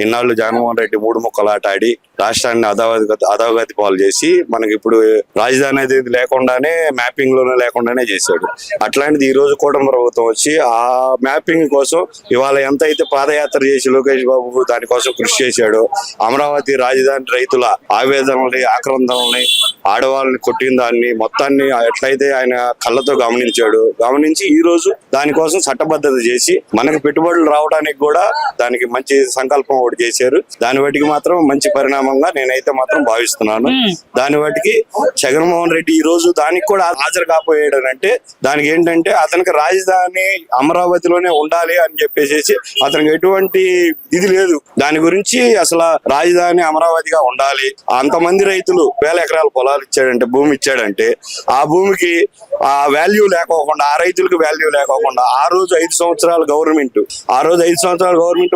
ఇన్నాళ్ళు జగన్మోహన్ రెడ్డి మూడు ముక్కలాట ఆడి రాష్ట్రాన్ని అధోగతి పాలు చేసి మనకి ఇప్పుడు రాజధాని అనేది లేకుండానే మ్యాపింగ్ లోనే లేకుండానే చేశాడు. అట్లాంటిది ఈ రోజు కూడా ప్రభుత్వం వచ్చి ఆ మ్యాపింగ్ కోసం ఇవాళ ఎంత అయితే పాదయాత్ర చేసి లోకేష్ బాబు దానికోసం కృషి చేశాడో, అమరావతి రాజధాని రైతుల ఆవేదనల్ని, ఆక్రందనల్ని, ఆడవాళ్ళని కొట్టిన దాన్ని మొత్తాన్ని ఎట్లయితే ఆయన కళ్ళతో గమనించి ఈ రోజు దానికోసం చట్టబద్ధత చేసి మనకు పెట్టుబడులు రావడానికి కూడా దానికి మంచి సంకల్పం ఒకటి చేశారు. దాని బట్టికి మాత్రం మంచి పరిణామంగా నేనైతే మాత్రం భావిస్తున్నాను. దాని బట్టికి జగన్మోహన్ రెడ్డి ఈ రోజు దానికి కూడా హాజరు కాపోయాడు అంటే దానికి ఏంటంటే అతనికి రాజధాని అమరావతిలోనే ఉండాలి అని చెప్పేసి అతనికి ఎటువంటి ఇది లేదు. దాని గురించి అసలు రాజధాని అమరావతిగా ఉండాలి, అంతమంది రైతులు 1000 ఎకరాల పొలాలు ఇచ్చాడంటే, భూమి ఇచ్చాడంటే ఆ భూమికి ఆ వాల్యూ లేకోకుండా, ఆ రైతులకు వాల్యూ లేకోకుండా ఆ రోజు 5 సంవత్సరాల గవర్నమెంట్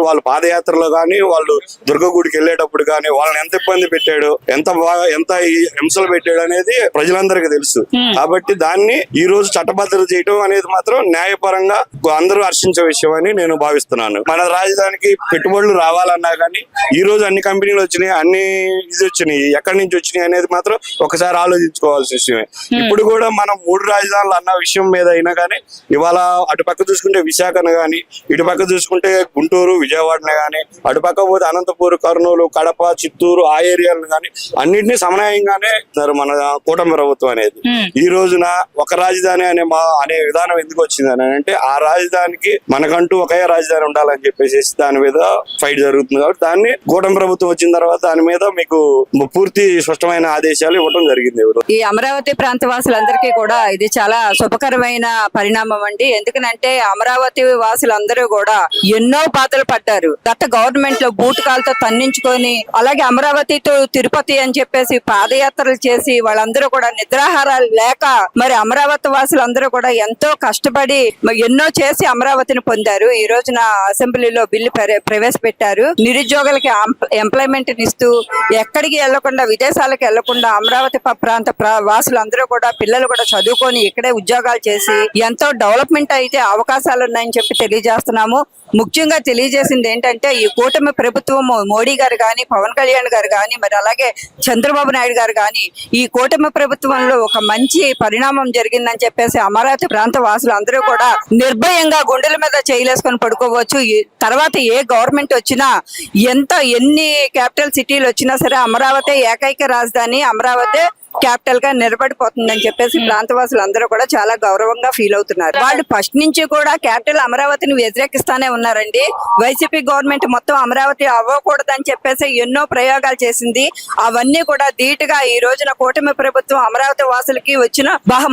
వాళ్ళు పాదయాత్రలో కానీ వాళ్ళు దుర్గగుడికి వెళ్ళేటప్పుడు కానీ వాళ్ళని ఎంత ఇబ్బంది పెట్టాడు, ఎంత హింసలు పెట్టాడు అనేది ప్రజలందరికీ తెలుసు. కాబట్టి దాన్ని ఈ రోజు చట్టబద్ధత చేయడం అనేది మాత్రం న్యాయపరంగా అందరూ హర్షించే విషయం అని నేను భావిస్తున్నాను. మన రాజధానికి పెట్టుబడులు రావాలన్నా కానీ ఈ రోజు అన్ని కంపెనీలు వచ్చినాయి, అన్ని వచ్చినాయి, ఎక్కడి నుంచి వచ్చినాయి అనేది మాత్రం ఒకసారి ఆలోచించుకోవాల్సిన విషయమే. ఇప్పుడు కూడా మనం 3 రాజధానులు అన్న విషయం మీద అయినా కానీ ఇవాళ అటు పక్క చూసుకుంటే విశాఖను కానీ, ఇటు పక్క చూసుకుంటే గుంటూరు, విజయవాడనే కానీ, అటు పక్క పోతే అనంతపూర్, కర్నూలు, కడప, చిత్తూరు ఆ ఏరియాలను కానీ అన్నింటినీ సమన్వయంగానే మన కూటమి ప్రభుత్వం అనేది. ఈ రోజున ఒక రాజధాని అనే విధానం ఎందుకు వచ్చింది అని అంటే ఆ రాజధానికి మనకంటూ ఒకే రాజధాని ఉండాలని చెప్పేసి దాని మీద ఫైట్ జరుగుతుంది. కాబట్టి దాన్ని కూటమి ప్రభుత్వం వచ్చిన తర్వాత దాని మీద మీకు పూర్తి స్పష్టమైన ఆదేశాలు ఇవ్వడం జరిగింది. ఈ అమరావతి ప్రాంత వాసులందరికీ కూడా ఇది చాలా శుభకరమైన పరిణామం అండి. ఎందుకనంటే అమరావతి వాసులందరూ కూడా ఎన్నో బాధలు పడ్డారు. గత గవర్నమెంట్ లో బూటకాలతో తన్నించుకొని, అలాగే అమరావతి టు తిరుపతి అని చెప్పేసి పాదయాత్రలు చేసి వాళ్ళందరూ కూడా నిద్రాహారాలు లేక మరి అమరావతి వాసులందరూ కూడా ఎంతో కష్టపడి ఎన్నో చేసి అమరావతిని పొందారు. ఈ రోజున అసెంబ్లీలో బిల్లు ప్రవేశపెట్టారు. నిరుద్యోగులకి ఎంప్లాయ్మెంట్ ఇస్తూ ఎక్కడికి వెళ్లకుండా, విదేశాలకు వెళ్లకుండా అమరావతి ప్రాంత వాసులందరూ కూడా, పిల్లలు కూడా చదువుకొని ఇక్కడే ఉద్యోగాలు చేసి ఎంతో డెవలప్మెంట్ అయితే అవకాశాలు ఉన్నాయని చెప్పి తెలియజేస్తున్నాము. ముఖ్యంగా తెలియజేసింది ఏంటంటే ఈ కూటమి ప్రభుత్వం, మోడీ గారు కానీ, పవన్ కళ్యాణ్ గారు కానీ, మరి అలాగే చంద్రబాబు నాయుడు గారు కానీ ఈ కూటమి ప్రభుత్వంలో ఒక మంచి పరిణామం జరిగిందని చెప్పేసి అమరావతి ప్రాంత వాసులు అందరూ కూడా నిర్భయంగా గుండెల మీద చేయలేసుకొని పడుకోవచ్చు. తర్వాత ఏ గవర్నమెంట్ వచ్చినా, ఎన్ని క్యాపిటల్ సిటీలు వచ్చినా సరే అమరావతి ఏకైక రాజధాని, అమరావతి క్యాపిటల్ గా నిలబడిపోతుందని చెప్పేసి ప్రాంతవాసులు అందరూ కూడా చాలా గౌరవంగా ఫీల్ అవుతున్నారు. వాళ్ళు ఫస్ట్ నుంచి కూడా క్యాపిటల్ అమరావతిని వ్యతిరేకిస్తానే ఉన్నారండి. వైసీపీ గవర్నమెంట్ మొత్తం అమరావతి అవ్వకూడదని చెప్పేసి ఎన్నో ప్రయోగాలు చేసింది. అవన్నీ కూడా ధీటుగా ఈ రోజున కూటమి ప్రభుత్వం అమరావతి వాసులకి వచ్చిన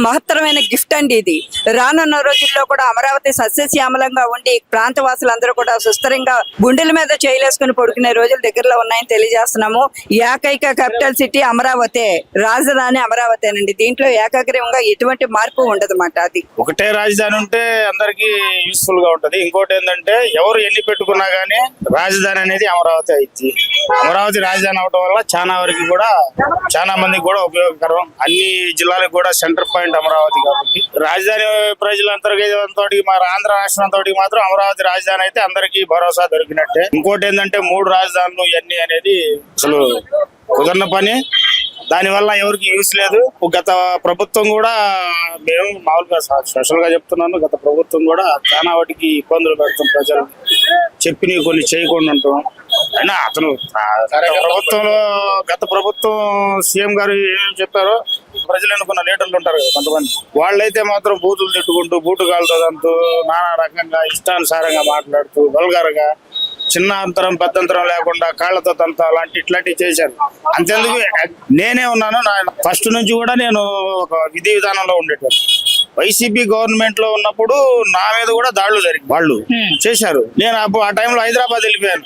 మహత్తరమైన గిఫ్ట్ అండి ఇది. రానున్న రోజుల్లో కూడా అమరావతి సస్యశ్యామలంగా ఉండి ప్రాంత వాసులందరూ కూడా సుస్థిరంగా గుండెల మీద చేయలేసుకుని పడుకునే రోజులు దగ్గరలో ఉన్నాయని తెలియజేస్తున్నాము. ఏకైక క్యాపిటల్ సిటీ అమరావతి, రాజధాని అమరావతేనండి. దీంట్లో ఏకాగ్రంగా ఎటువంటి మార్పు ఉండదన్నమాట. అది ఒకటే రాజధాని ఉంటే అందరికి యూస్ఫుల్ గా ఉంటది. ఇంకోటి ఏంటంటే ఎవరు ఎన్ని పెట్టుకున్నా గానీ రాజధాని అనేది అమరావతి అయింది. అమరావతి రాజధాని అవడం వల్ల చాలా మందికి కూడా ఉపయోగకరం. అన్ని జిల్లాలకు కూడా సెంటర్ పాయింట్ అమరావతి కాబట్టి రాజధాని ప్రజలందరికీ మన ఆంధ్ర రాష్ట్రం అంతటికి మాత్రం అమరావతి రాజధాని అయితే అందరికీ భరోసా దొరికినట్టే. ఇంకోటి ఏంటంటే 3 రాజధానులు ఇవన్నీ అనేది అసలు కుదరని పని. దానివల్ల ఎవరికి యూస్ లేదు. గత ప్రభుత్వం కూడా, మేము మామూలుగా స్పెషల్ గా చెప్తున్నాను, గత ప్రభుత్వం కూడా చాలా వాటికి ఇబ్బందులు పెడతాం, ప్రజలు చెప్పి కొన్ని చేయకుండా ఉంటాం. అయినా అతను గత ప్రభుత్వం సీఎం గారు ఏం చెప్పారో ప్రజలు ఎన్నుకున్న లీడర్లు ఉంటారు కదా కొంతమంది, వాళ్ళైతే మాత్రం బూతులు తిట్టుకుంటూ, బూటుగాలతో దంతూ, నానా రకంగా ఇష్టానుసారంగా మాట్లాడుతూ, వల్గర్గా, చిన్న అంతరం పెద్దంతరం లేకుండా కాళ్లతో తంత ఇట్లాంటివి చేశారు. అంతేందుకు నేనే ఉన్నాను. ఫస్ట్ నుంచి కూడా నేను ఒక విధి విధానంలో ఉండేటప్పుడు వైసీపీ గవర్నమెంట్ లో ఉన్నప్పుడు నా మీద కూడా దాడులు జరిగి వాళ్ళు చేశారు. నేను ఆ టైంలో హైదరాబాద్ వెళ్ళిపోయాను.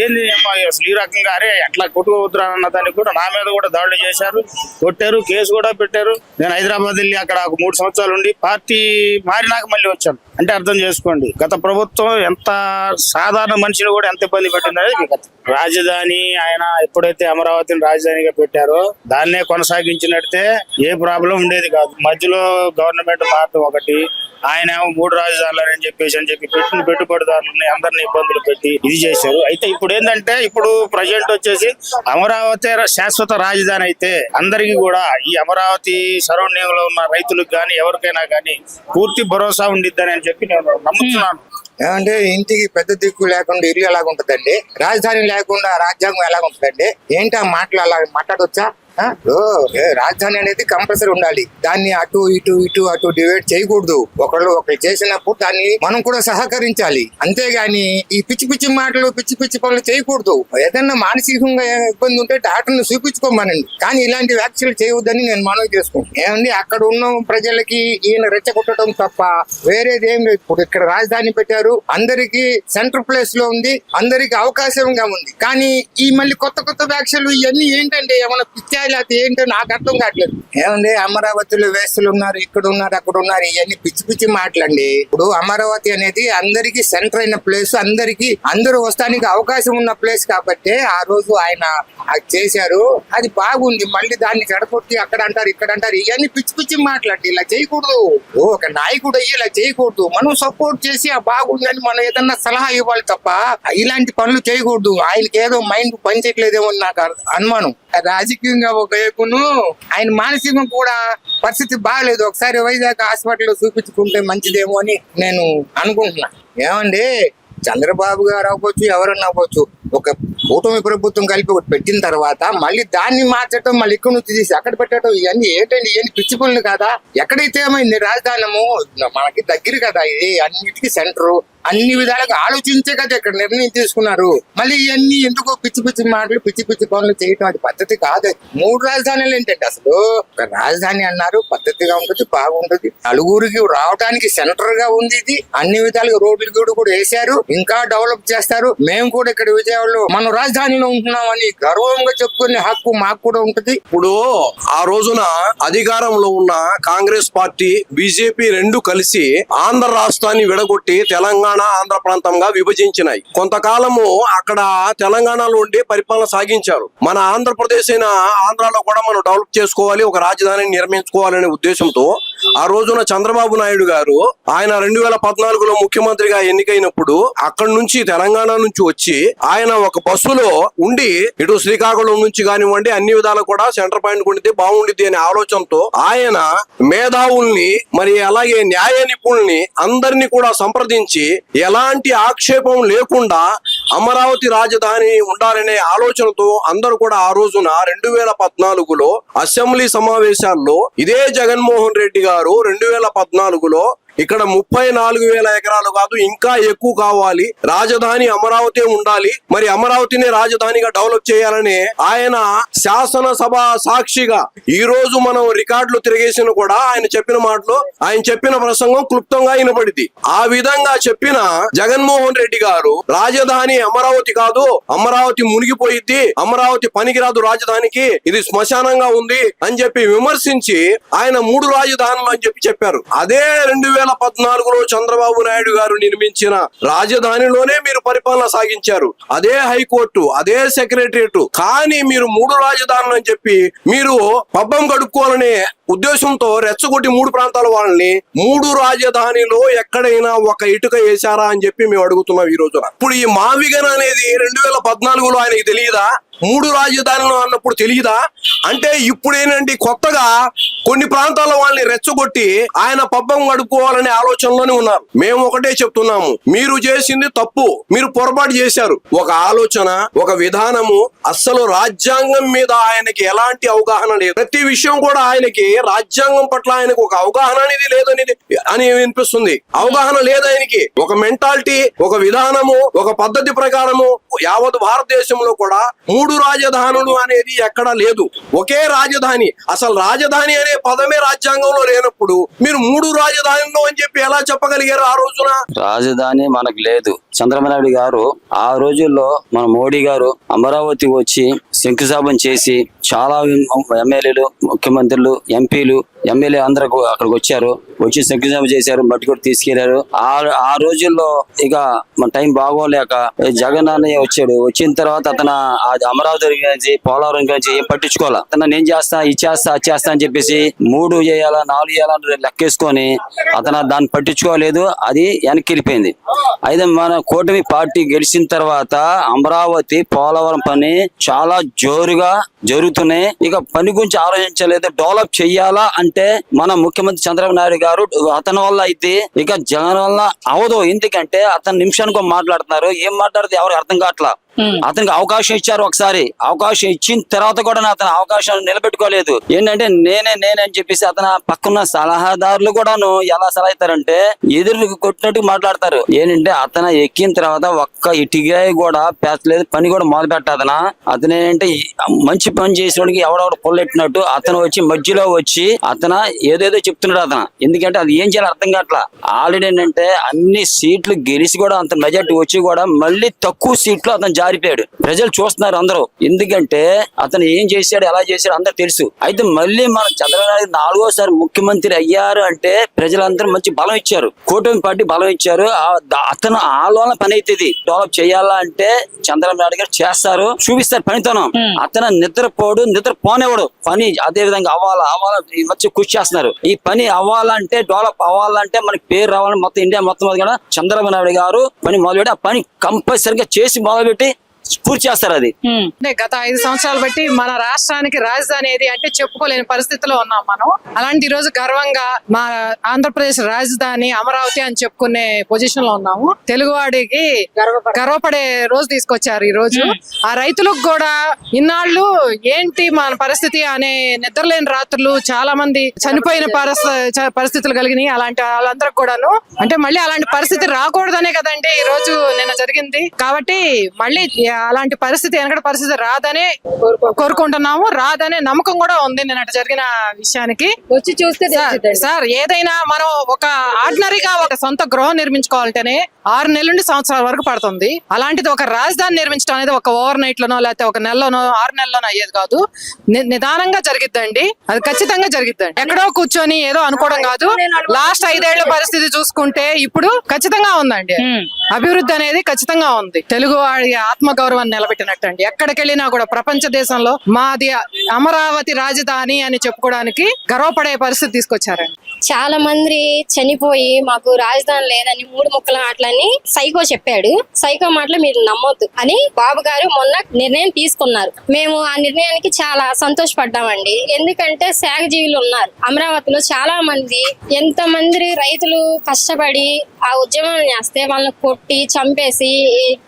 ఏంది అసలు ఈ రకంగా అరే ఎట్లా కొట్టుకోవద్దురా అన్న దానికి కూడా నా మీద కూడా దాడులు చేశారు, కొట్టారు, కేసు కూడా పెట్టారు. నేను హైదరాబాద్ వెళ్ళి అక్కడ 3 సంవత్సరాలు ఉండి పార్టీ మారినాక మళ్ళీ వచ్చాను. అంటే అర్థం చేసుకోండి గత ప్రభుత్వం ఎంత సాధారణ మనిషిని కూడా ఎంత ఇబ్బంది పెట్టింది అనేది మీకు. రాజధాని ఆయన ఎప్పుడైతే అమరావతిని రాజధానిగా పెట్టారో దాన్నే కొనసాగించినట్టే ఏ ప్రాబ్లం ఉండేది కాదు. మధ్యలో గవర్నమెంట్ మారటం ఒకటి, ఆయన 3 రాజధానులు అని చెప్పి పెట్టిన పెట్టుబడిదారులని అందరినీ ఇబ్బందులు పెట్టి ఇది చేశారు. అయితే ఇప్పుడు ఏంటంటే ఇప్పుడు ప్రజెంట్ వచ్చేసి అమరావతి శాశ్వత రాజధాని అయితే అందరికీ కూడా ఈ అమరావతి సరౌండింగ్ లో ఉన్న రైతులకు కానీ ఎవరికైనా కానీ పూర్తి భరోసా ఉండిద్దని అని చెప్పి నేను నమ్ముతున్నాను. ఏమంటే ఇంటికి పెద్ద దిక్కు లేకుండా ఇల్లు ఎలాగుంటదండి, రాజధాని లేకుండా రాజ్యాంగం ఎలాగుంటదండి? ఏంటి ఆ మాటలు అలా మాట్లాడవచ్చా? రాజధాని అనేది కంపల్సరీ ఉండాలి. దాన్ని అటు అటు డివైడ్ చేయకూడదు. ఒకళ్ళు చేసినప్పుడు దాన్ని మనం కూడా సహకరించాలి. అంతేగాని ఈ పిచ్చి మాటలు పిచ్చి పనులు చేయకూడదు. ఏదన్నా మానసికంగా ఇబ్బంది ఉంటే డాక్టర్ని చూపించుకోమనండి, కానీ ఇలాంటి వ్యాఖ్యలు చేయవద్దని నేను మనవి చేసుకుంటాను. ఏమండి అక్కడ ఉన్న ప్రజలకి ఈయన రెచ్చగొట్టడం తప్ప వేరేది ఏం లేదు. ఇప్పుడు ఇక్కడ రాజధాని పెట్టారు, అందరికి సెంటర్ ప్లేస్ లో ఉంది, అందరికి అవకాశంగా ఉంది. కానీ ఈ మళ్ళీ కొత్త వ్యాఖ్యలు ఇవన్నీ ఏంటంటే ఏమన్నా పిచ్చా లేకపోతే ఏంటో నాకు అర్థం కావట్లేదు. ఏమండి అమరావతిలో వేస్తులు ఉన్నారు, ఇక్కడ ఉన్నారు, అక్కడ ఉన్నారు, ఇవన్నీ పిచ్చి మాటలండి. ఇప్పుడు అమరావతి అనేది అందరికి సెంటర్ అయిన ప్లేస్, అందరూ వస్తానికి అవకాశం ఉన్న ప్లేస్ కాబట్టి ఆ రోజు ఆయన అది చేశారు, అది బాగుంది. మళ్ళీ దాన్ని చెడగొట్టి అక్కడ అంటారు ఇక్కడ అంటారు, ఇవన్నీ పిచ్చి మాటలండి. ఇలా చేయకూడదు. ఒక నాయకుడు అయ్యి ఇలా చేయకూడదు. మనం సపోర్ట్ చేసి ఆ బాగుంది అని మనం ఏదన్నా సలహా ఇవ్వాలి తప్ప ఇలాంటి పనులు చేయకూడదు. ఆయనకి ఏదో మైండ్ పనిచేయట్లేదేమో నాకు అనుమానం. రాజకీయంగా ఒక వైపును ఆయన మానసికంగా కూడా పరిస్థితి బాగలేదు. ఒకసారి వైజాగ్ హాస్పిటల్లో చూపించుకుంటే మంచిదేమో అని నేను అనుకుంటున్నా. ఏమండి చంద్రబాబు గారు అవ్వచ్చు, ఎవరన్నా అవ్వచ్చు, ఒక కూటమి ప్రభుత్వం కలిపి ఒకటి పెట్టిన తర్వాత మళ్ళీ దాన్ని మార్చడం, మళ్ళీ ఇక్కడ నుంచి తీసి అక్కడ పెట్టడం, ఇవన్నీ ఏంటండి? ఇవన్నీ పిచ్చి పనులు కదా. ఎక్కడైతే ఏమైంది రాజధానము మనకి దగ్గర కదా, ఇది అన్నిటికీ సెంటరు, అన్ని విధాలుగా ఆలోచించే కదా ఇక్కడ నిర్ణయం తీసుకున్నారు. మళ్ళీ ఇవన్నీ ఎందుకో పిచ్చి మాటలు పిచ్చి పనులు చేయటం అది పద్ధతి కాదు. 3 రాజధానులు ఏంటంటే అసలు ఒక రాజధాని అన్నారు, పద్ధతిగా ఉంటుంది, బాగుంటుంది, నలుగురికి రావడానికి సెంటర్ గా ఉంది. ఇది అన్ని విధాలుగా రోడ్లు కూడా వేశారు, ఇంకా డెవలప్ చేస్తారు. మేము కూడా ఇక్కడ విజయవాడలో మనం రాజధానిలో ఉంటున్నామని గర్వంగా చెప్పుకునే హక్కు మాకు కూడా ఉంటది. ఇప్పుడు ఆ రోజున అధికారంలో ఉన్న కాంగ్రెస్ పార్టీ బీజేపీ రెండు కలిసి ఆంధ్ర రాష్ట్రాన్ని విడగొట్టి తెలంగాణ ఆంధ్ర ప్రాంతంగా విభజించినాయి. కొంతకాలము అక్కడ తెలంగాణలో ఉండి పరిపాలన సాగించారు. మన ఆంధ్రప్రదేశ్ అయిన ఆంధ్రాలో కూడా మనం డెవలప్ చేసుకోవాలి, ఒక రాజధానిని నిర్మించుకోవాలనే ఉద్దేశంతో ఆ రోజున చంద్రబాబు నాయుడు గారు ఆయన 2014లో ముఖ్యమంత్రిగా ఎన్నికైనప్పుడు అక్కడి నుంచి తెలంగాణ నుంచి వచ్చి ఆయన ఒక బస్సులో ఉండి ఇటు శ్రీకాకుళం నుంచి కానివ్వండి అన్ని విధాలు కూడా సెంటర్ పాయింట్ ఉండితే బాగుండిద్ది అనే ఆలోచనతో ఆయన మేధావుల్ని మరి అలాగే న్యాయ నిపుణుల్ని అందరినీ కూడా సంప్రదించి ఎలాంటి ఆక్షేపం లేకుండా అమరావతి రాజధాని ఉండాలనే ఆలోచనతో అందరూ కూడా ఆ రోజున 2014లో అసెంబ్లీ సమావేశాల్లో ఇదే జగన్మోహన్ రెడ్డి గారు 2014లో ఇక్కడ 34,000 ఎకరాలు కాదు ఇంకా ఎక్కువ కావాలి, రాజధాని అమరావతి ఉండాలి, మరి అమరావతిని రాజధానిగా డెవలప్ చేయాలని ఆయన శాసనసభ సాక్షిగా ఈ రోజు మనం రికార్డులు తిరిగేసిన కూడా ఆయన చెప్పిన మాటలు, ఆయన చెప్పిన ప్రసంగం క్లుప్తంగా వినపడింది. ఆ విధంగా చెప్పిన జగన్మోహన్ రెడ్డి గారు రాజధాని అమరావతి కాదు, అమరావతి మునిగిపోయిద్ది, అమరావతి పనికిరాదు రాజధానికి, ఇది శ్మశానంగా ఉంది అని చెప్పి విమర్శించి ఆయన 3 రాజధానులు అని చెప్పారు. అదే 2014లో చంద్రబాబు నాయుడు గారు నిర్మించిన రాజధానిలోనే మీరు పరిపాలన సాగించారు. అదే హైకోర్టు, అదే సెక్రటరియట్, కానీ మీరు 3 రాజధానులు అని చెప్పి మీరు పబ్బం గడుపుకోవాలనే ఉద్దేశంతో రెచ్చగొట్టి 3 ప్రాంతాల వాళ్ళని 3 రాజధానిలో ఎక్కడైనా ఒక ఇటుక వేశారా అని చెప్పి మేము అడుగుతున్నాం ఈ రోజున. ఇప్పుడు ఈ మావిగన్ అనేది 2014లో ఆయనకి తెలియదా? 3 రాజధానులు అన్నప్పుడు తెలియదా? అంటే ఇప్పుడు ఏంటంటే కొత్తగా కొన్ని ప్రాంతాల వాళ్ళని రెచ్చగొట్టి ఆయన పబ్బం గడుపుకోవాలనే ఆలోచనలోనే ఉన్నారు. మేము ఒకటే చెప్తున్నాము, మీరు చేసింది తప్పు, మీరు పొరపాటు చేశారు. ఒక ఆలోచన, ఒక విధానము, అస్సలు రాజ్యాంగం మీద ఆయనకి ఎలాంటి అవగాహన లేదు. ప్రతి విషయం కూడా ఆయనకి రాజ్యాంగం పట్ల ఆయనకు ఒక అవగాహన అనేది లేదనేది అని వినిపిస్తుంది. అవగాహన లేదు ఆయనకి. ఒక మెంటాలిటీ, ఒక విధానము, ఒక పద్ధతి ప్రకారము యావత్ భారతదేశంలో కూడా 3 రాజధానులు అనేది ఎక్కడా లేదు. ఒకే రాజధాని. అసలు రాజధాని అనే పదమే రాజ్యాంగంలో లేనప్పుడు మీరు 3 రాజధానులు అని చెప్పి ఎలా చెప్పగలిగారు ఆ రోజున? రాజధాని మనకు లేదు. చంద్రబాబు నాయుడు గారు ఆ రోజుల్లో మన మోడీ గారు అమరావతి వచ్చి శంకుస్థాపన చేసి చాలా ఎమ్మెల్యేలు, ముఖ్యమంత్రులు, ఎంపీలు, ఎమ్మెల్యే అందరూ అక్కడికి వచ్చారు, వచ్చి శంకుస్థాపన చేశారు, మట్టి కూడా తీసుకెళ్లారు. ఆ రోజుల్లో ఇక మన టైం బాగోలేక జగన్ అన్నయ్య వచ్చాడు. వచ్చిన తర్వాత అతను అమరావతి గురించి, పోలవరం గురించి ఏం పట్టించుకోవాలా. అతను నేను చేస్తా, ఇది చేస్తా, అది చేస్తా అని చెప్పేసి 3 చేయాలా 4 చేయాలని లెక్కేసుకొని అతను దాన్ని పట్టించుకోలేదు. అది వెనక్కి వెళ్ళిపోయింది. అయితే మన కూటమి పార్టీ గెలిచిన తర్వాత అమరావతి పోలవరం పని చాలా జోరుగా జరుగుతున్నాయి. ఇక పని గురించి ఆలోచించలేదు. డెవలప్ చెయ్యాలా అంటే మన ముఖ్యమంత్రి చంద్రబాబు నాయుడు గారు అతని వల్ల అయితే ఇక జగన్ వల్ల అవదు. ఎందుకంటే అతను నిమిషానికి మాట్లాడుతున్నారు, ఏం మాట్లాడితే ఎవరికి అర్థం కావట్లా. అతనికి అవకాశం ఇచ్చారు, ఒకసారి అవకాశం ఇచ్చిన తర్వాత కూడా అతను అవకాశాన్ని నిలబెట్టుకోలేదు. ఏంటంటే నేనే అని చెప్పేసి అతను పక్కన సలహాదారులు కూడాను ఎలా సలహా ఇస్తారంటే ఎదురు కొట్టినట్టు మాట్లాడతారు. ఏంటంటే అతను ఎక్కిన తర్వాత ఒక్క ఇటుగా కూడా పేర్చలేదు, పని కూడా మొదలు పెట్టాదనా. అతను ఏంటంటే మంచి పని చేసినోడికి ఎవడెవడు పొల్లెట్టినట్టు అతను వచ్చి మధ్యలో వచ్చి అతను ఏదేదో చెప్తున్నాడు అతను. ఎందుకంటే అది ఏం చేయాలి అర్థం కావట్లా. ఆల్రెడీ ఏంటంటే అన్ని సీట్లు గెలిచి కూడా అంత మెజార్టీ వచ్చి కూడా మళ్ళీ తక్కువ సీట్లు అతను జారిపోయాడు. ప్రజలు చూస్తున్నారు అందరూ. ఎందుకంటే అతను ఏం చేశాడు, ఎలా చేశాడు అందరూ తెలుసు. అయితే మళ్ళీ మన చంద్రబాబు నాయుడు 4వ సారి ముఖ్యమంత్రి అయ్యారు అంటే ప్రజలందరూ మంచి బలం ఇచ్చారు, కూటమి పార్టీ బలం ఇచ్చారు. అతను ఆలోచన పని అవుతుంది. డెవలప్ చేయాలా అంటే చంద్రబాబు నాయుడు గారు చేస్తారు, చూపిస్తారు పనితనం. అతను నిద్రపోడు, నిద్రపోనేవాడు. పని అదే విధంగా అవ్వాలా వచ్చి కృషి చేస్తున్నారు. ఈ పని అవ్వాలంటే డెవలప్ అవ్వాలంటే మనకి పేరు రావాలని మొత్తం ఇండియా మొత్తం కూడా చంద్రబాబు నాయుడు గారు పని మొదలుపెట్టి ఆ పని కంపల్సరిగా చేసి మొదలుపెట్టి పూర్తి చేస్తారు. అది గత 5 సంవత్సరాలు బట్టి మన రాష్ట్రానికి రాజధాని ఏది అంటే చెప్పుకోలేని పరిస్థితిలో ఉన్నాం మనం. అలాంటి ఈ రోజు గర్వంగా మా ఆంధ్రప్రదేశ్ రాజధాని అమరావతి అని చెప్పుకునే పొజిషన్ లో ఉన్నాము. తెలుగువాడికి గర్వపడే రోజు తీసుకొచ్చారు ఈ రోజు. ఆ రైతులకు కూడా ఇన్నాళ్ళు ఏంటి మన పరిస్థితి అనే నిద్రలేని రాత్రులు, చాలా మంది చనిపోయిన పరిస్థితులు కలిగినాయి. అలాంటి వాళ్ళందరికి కూడాను అంటే మళ్ళీ అలాంటి పరిస్థితి రాకూడదనే కదండి ఈ రోజు నిన్న జరిగింది. కాబట్టి మళ్ళీ అలాంటి పరిస్థితి వెనకటి పరిస్థితి రాదనే కోరుకుంటున్నాము. రాదనే నమ్మకం కూడా ఉంది నిన్నటి జరిగిన విషయానికి. వచ్చి చూస్తే సార్ ఏదైనా మనం ఒక ఆర్డినరీగా ఒక సొంత గృహం నిర్మించుకోవాలంటేనే 6 నెలల నుండి సంవత్సరాల వరకు పడుతుంది. అలాంటిది ఒక రాజధాని నిర్మించడం అనేది ఒక ఓవర్ నైట్ లోనో లేకపోతే ఒక నెలలోనో 6 నెలలోనో అయ్యేది కాదు. నిదానంగా జరిగిద్దండి, అది ఖచ్చితంగా జరిగిద్దండి. ఎక్కడో కూర్చొని ఏదో అనుకోవడం కాదు. లాస్ట్ 5 ఏళ్ల పరిస్థితి చూసుకుంటే ఇప్పుడు ఖచ్చితంగా ఉందండి. అభివృద్ధి అనేది ఖచ్చితంగా ఉంది. తెలుగు వాడి ఆత్మగౌరవాన్ని నిలబెట్టినట్టు అండి. ఎక్కడికి వెళ్ళినా కూడా ప్రపంచ దేశంలో మాది అమరావతి రాజధాని అని చెప్పుకోవడానికి గర్వపడే పరిస్థితి తీసుకొచ్చారండి. చాలా మంది చనిపోయి మాకు రాజధాని లేదని 3 ముక్కల మాటలని సైకో చెప్పాడు. సైకో మాటలు మీరు నమ్మొద్దు అని బాబు గారు మొన్న నిర్ణయం తీసుకున్నారు. మేము ఆ నిర్ణయానికి చాలా సంతోషపడ్డామండి. ఎందుకంటే శాఖజీవులు ఉన్నారు అమరావతిలో చాలా మంది. ఎంతమంది రైతులు కష్టపడి ఆ ఉద్యమం చేస్తే వాళ్ళని కొట్టి చంపేసి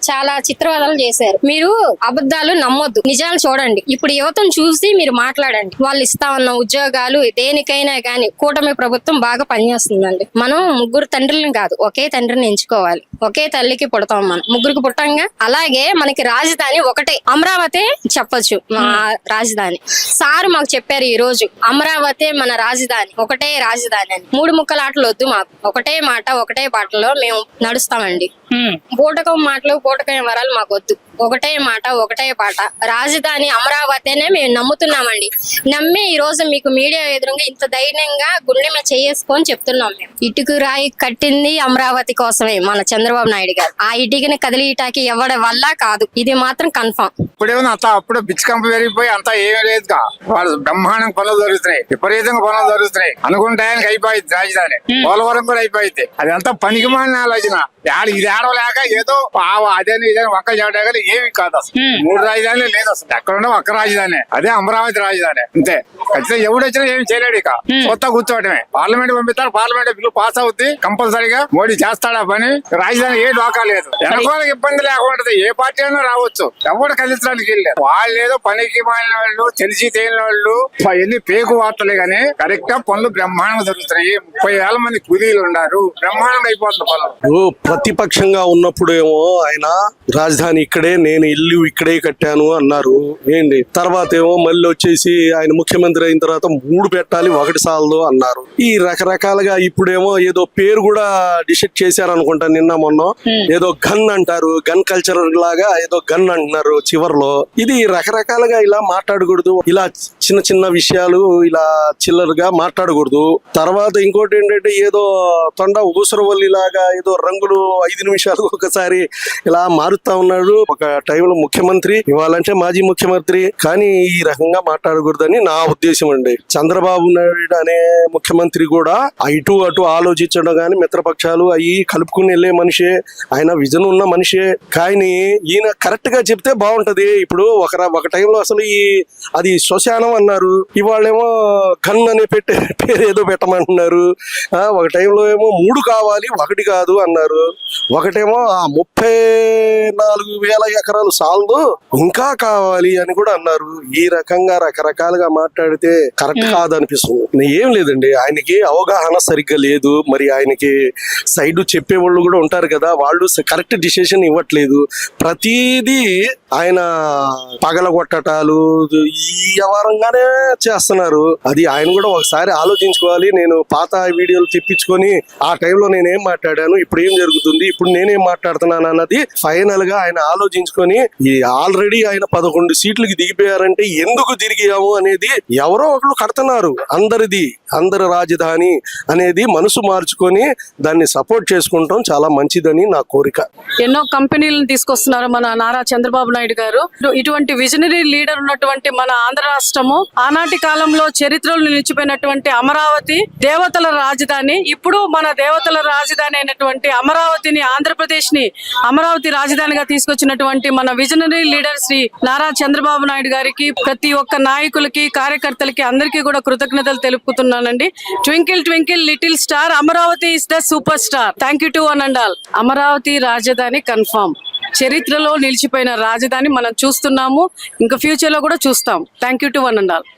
చాలా చిత్రవదలు చేశారు. మీరు అబద్ధాలు నమ్మొద్దు, నిజాలు చూడండి. ఇప్పుడు యువతను చూసి మీరు మాట్లాడండి. వాళ్ళు ఇస్తామన్న ఉద్యోగాలు దేనికైనా గానీ కూటమి ప్రభుత్వం బాగా పనిచేస్తుందండి. మనం 3 తండ్రులను కాదు ఒకే తండ్రిని ఎంచుకోవాలి. ఒకే తల్లికి పుడతాం మనం, 3కి పుట్టంగా. అలాగే మనకి రాజధాని ఒకటే అమరావతి చెప్పొచ్చు. మా రాజధాని సార్ మాకు చెప్పారు ఈ రోజు, అమరావతి మన రాజధాని, ఒకటే రాజధాని అని. 3 ముక్కల ఆటలు వద్దు మాకు. ఒకటే మాట ఒకటే బాటలో మేము నడుస్తామండి. బూటకం మాటలు బూటకం వరాలు మాకు వద్దు. ఒకటే మాట ఒకటే పాట, రాజధాని అమరావతినే మేము నమ్ముతున్నామండి. నమ్మి ఈ రోజు మీకు మీడియా ఎదురుగా ఇంత ధైర్యంగా గుండె మీద చేసుకొని చెప్తున్నాం. మేము ఇటుకు రాయి కట్టింది అమరావతి కోసమే మన చంద్రబాబు నాయుడు గారు. ఆ ఇటుకని కదిలిటాకి ఎవరి వల్ల కాదు, ఇది మాత్రం కన్ఫర్మ్. ఇప్పుడేమో అంతా అప్పుడు బిచ్ కంప పెరిగిపోయి అంతా ఏమీ లేదుగా. వాళ్ళు బ్రహ్మాండం పనులు జరుగుతున్నాయి, విపరీతంగా పనులు జరుగుతున్నాయి. అనుకున్న టైంకి అయిపోయింది రాజధాని. పోలవరం కూడా అయిపోయింది. అది అంతా పనికి మాలిన ఆలోచన. ఇది ఆడవలేక ఏదో అదేని ఇదే ఒక్క చేయడం ఏమి కాదు. అసలు 3 రాజధానులు లేదు అసలు. ఎక్కడ ఉండవు ఒక్క రాజధాని, అదే అమరావతి రాజధాని అంతే. ఖచ్చితంగా ఎవడు వచ్చినా ఏమి చేయలేడు. ఇక కొత్త కూర్చోవటమే. పార్లమెంట్ పంపిస్తారు, పార్లమెంట్ బిల్లు పాస్ అవుతుంది కంపల్సరీగా. మోడీ చేస్తాడా పని. రాజధాని ఏ డోకా లేదు. ఎన్నికోళ్ళకి ఇబ్బంది లేకుండా ఏ పార్టీ అయినా రావచ్చు. ఎవరు కదిలించడానికి వెళ్ళారు. వాళ్ళు ఏదో పనికి మాలిన వాళ్ళు, తెలిసి తేలిన వాళ్ళు ఎన్ని పేకు వార్తలే గానీ కరెక్ట్ గా పనులు బ్రహ్మాండంగా జరుగుతున్నాయి. 30,000 మంది కూలీలు ఉన్నారు. బ్రహ్మాండంగా అయిపోతుంది పనులు. ప్రతిపక్షంగా ఉన్నప్పుడు ఏమో ఆయన రాజధాని ఇక్కడే, నేను ఇల్లు ఇక్కడే కట్టాను అన్నారు. ఏంటి తర్వాత ఏమో మళ్ళీ వచ్చేసి ఆయన ముఖ్యమంత్రి అయిన తర్వాత 3 పెట్టాలి 1 సాలదు అన్నారు. ఈ రకరకాలుగా ఇప్పుడేమో ఏదో పేరు కూడా డిసైడ్ చేశారు అనుకుంటా. నిన్న మొన్న ఏదో గన్ అంటారు, గన్ కల్చర్ లాగా ఏదో గన్ అంటున్నారు చివర్లో. ఇది రకరకాలుగా ఇలా మాట్లాడకూడదు. ఇలా చిన్న చిన్న విషయాలు ఇలా చిల్లరగా మాట్లాడకూడదు. తర్వాత ఇంకోటి ఏంటంటే ఏదో తొండ ఊసరవల్లి లాగా ఏదో రంగులు 5 నిమిషాలకు ఒకసారి ఇలా మారుతా ఉన్నాడు. ఒక టైంలో ముఖ్యమంత్రి, ఇవ్వాలంటే మాజీ ముఖ్యమంత్రి. కానీ ఈ రకంగా మాట్లాడకూడదని నా ఉద్దేశం అండి. చంద్రబాబు నాయుడు అనే ముఖ్యమంత్రి కూడా ఇటు అటు ఆలోచించడం కానీ మిత్రపక్షాలు అవి కలుపుకుని వెళ్ళే మనిషే, ఆయన విజన్ ఉన్న మనిషే. కానీ ఈయన కరెక్ట్ గా చెప్తే బాగుంటది. ఇప్పుడు ఒక టైంలో అసలు అది శ్మశానం అన్నారు, ఇవాళేమో గన్ అనే పేరు ఏదో పెట్టమంటున్నారు. ఒక టైంలో ఏమో 3 కావాలి 1 కాదు అన్నారు. ఒకటేమో 34,000 ఎకరాలు సాల్దు ఇంకా కావాలి అని కూడా అన్నారు. ఈ రకంగా రకరకాలుగా మాట్లాడితే కరెక్ట్ కాదనిపిస్తుంది. ఏం లేదండి, ఆయనకి అవగాహన సరిగ్గా లేదు. మరి ఆయనకి సైడ్ చెప్పేవాళ్ళు కూడా ఉంటారు కదా, వాళ్ళు కరెక్ట్ డిసిషన్ ఇవ్వట్లేదు. ప్రతిదీ ఆయన పగలగొట్టటాలు ఈ వ్యవహారంగానే చేస్తున్నారు. అది ఆయన కూడా ఒకసారి ఆలోచించుకోవాలి. నేను పాత వీడియోలు తెప్పించుకొని ఆ టైంలో నేనేం మాట్లాడాను, ఇప్పుడు ఏం జరుగుతుంది, ఇప్పుడు నేనేం మాట్లాడుతున్నాను అన్నది ఫైనల్ గా ఆయన ఆలోచించుకొని, ఆల్రెడీ ఆయన 11 సీట్లకి దిగిపోయారంటే ఎందుకు తిరిగాము అనేది ఎవరో ఒకరు కడుతున్నారు. అందరి రాజధాని అనేది మనసు మార్చుకొని దాన్ని సపోర్ట్ చేసుకుంటాం చాలా మంచిదని నా కోరిక. ఎన్నో కంపెనీలను తీసుకొస్తున్నారు మన నారా చంద్రబాబు నాయుడు గారు. ఇటువంటి విజనరీ లీడర్ ఉన్నటువంటి మన ఆంధ్ర రాష్ట్రము ఆనాటి కాలంలో చరిత్రలో నిలిచిపోయినటువంటి అమరావతి దేవతల రాజధాని. ఇప్పుడు మన దేవతల రాజధాని అయినటువంటి అమరావతిని, ఆంధ్రప్రదేశ్ ని అమరావతి రాజధానిగా తీసుకొచ్చినటువంటి మన విజనరీ లీడర్ శ్రీ నారా చంద్రబాబు నాయుడు గారికి, ప్రతి ఒక్క నాయకులకి, కార్యకర్తలకి అందరికీ కూడా కృతజ్ఞతలు తెలుపుతున్నానండి. Twinkle twinkle little star, Amaravati is the super star. Thank you to one and all. Amaravati రాజధాని కన్ఫర్మ్. చరిత్రలో నిలిచిపోయిన రాజధాని మనం చూస్తున్నాము, ఇంకా ఫ్యూచర్ లో కూడా చూస్తాం. Thank you to one and all.